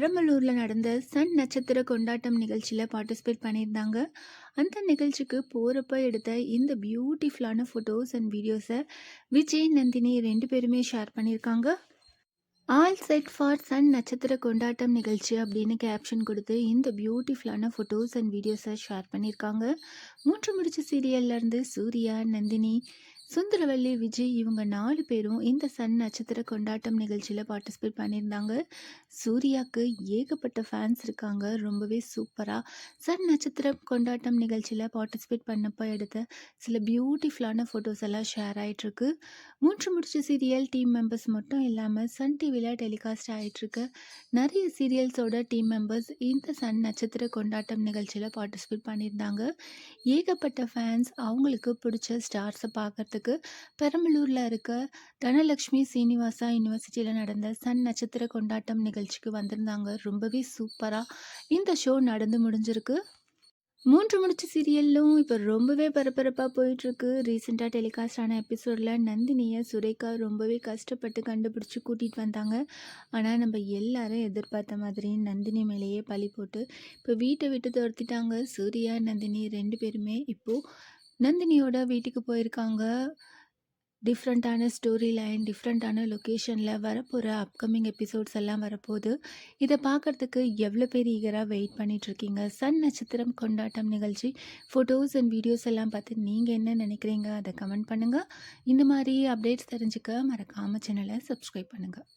பெரம்பலூரில் நடந்த சன் நட்சத்திர கொண்டாட்டம் நிகழ்ச்சியில் பார்ட்டிசிபேட் பண்ணியிருந்தாங்க. அந்த நிகழ்ச்சிக்கு போகிறப்ப எடுத்த இந்த பியூட்டிஃபுல்லான ஃபோட்டோஸ் அண்ட் வீடியோஸை விஜய், நந்தினி 2 பேருமே ஷேர் பண்ணியிருக்காங்க. ஆல் செட் ஃபார் சன் நட்சத்திர கொண்டாட்டம் நிகழ்ச்சி அப்படின்னு கேப்ஷன் கொடுத்து இந்த பியூட்டிஃபுல்லான ஃபோட்டோஸ் அண்ட் வீடியோஸை ஷேர் பண்ணியிருக்காங்க. 3 முடிச்சு சீரியல்லேருந்து சூர்யா, நந்தினி, சுந்தரவல்லி, விஜய் இவங்க 4 பேரும் இந்த சன் நட்சத்திர கொண்டாட்டம் நிகழ்ச்சியில் பார்ட்டிசிபேட் பண்ணியிருந்தாங்க. சூர்யாவுக்கு ஏகப்பட்ட ஃபேன்ஸ் இருக்காங்க. ரொம்பவே சூப்பராக சன் நட்சத்திர கொண்டாட்டம் நிகழ்ச்சியில் பார்ட்டிசிபேட் பண்ணப்போ எடுத்த சில பியூட்டிஃபுல்லான ஃபோட்டோஸ் எல்லாம் ஷேர் ஆகிட்டுருக்கு. 3 முடிச்சு சீரியல் டீம் மெம்பர்ஸ் மட்டும் இல்லாமல் சன் டிவியில் டெலிகாஸ்ட் ஆகிட்டுருக்கு நிறைய சீரியல்ஸோட டீம் மெம்பர்ஸ் இந்த சன் நட்சத்திர கொண்டாட்டம் நிகழ்ச்சியில் பார்ட்டிசிபேட் பண்ணியிருந்தாங்க. ஏகப்பட்ட ஃபேன்ஸ் அவங்களுக்கு பிடிச்ச ஸ்டார்ஸை பார்க்கறதுக்கு பெரம்பலூரில் இருக்க தனலக்ஷ்மி சீனிவாசா யூனிவர்சிட்டியில் நடந்த சன் நட்சத்திர கொண்டாட்டம் நிகழ்ச்சிக்கு வந்திருந்தாங்க. ரொம்பவே சூப்பராக இந்த ஷோ நடந்து முடிஞ்சிருக்கு. 3 முடிச்சு சீரியல்லும் இப்போ ரொம்பவே பரபரப்பாக போயிட்டுருக்கு. ரீசெண்டாக டெலிகாஸ்ட் ஆன எபிசோடில் நந்தினியை சுரேகா ரொம்பவே கஷ்டப்பட்டு கண்டுபிடிச்சி கூட்டிகிட்டு வந்தாங்க. ஆனால் நம்ம எல்லாரும் எதிர்பார்த்த மாதிரி நந்தினி மேலேயே பழி போட்டு இப்போ வீட்டை விட்டு துரத்திட்டாங்க. சூர்யா, நந்தினி 2 பேருமே இப்போது நந்தினியோட வீட்டுக்கு போயிருக்காங்க. டிஃப்ரெண்ட்டான ஸ்டோரி லைன், டிஃப்ரெண்ட்டான லொக்கேஷனில் வரப்போகிற அப்கமிங் எபிசோட்ஸ் எல்லாம் வரப்போகுது. இதை பார்க்குறதுக்கு எவ்வளோ பேர் ஈகராக வெயிட் பண்ணிகிட்ருக்கீங்க. சன் நட்சத்திரம் கொண்டாட்டம் நிகழ்ச்சி ஃபோட்டோஸ் அண்ட் வீடியோஸ் எல்லாம் பார்த்து நீங்கள் என்ன நினைக்கிறீங்க அதை கமெண்ட் பண்ணுங்கள். இந்த மாதிரி அப்டேட்ஸ் தெரிஞ்சுக்க மறக்காமல் சேனலை சப்ஸ்கிரைப் பண்ணுங்கள்.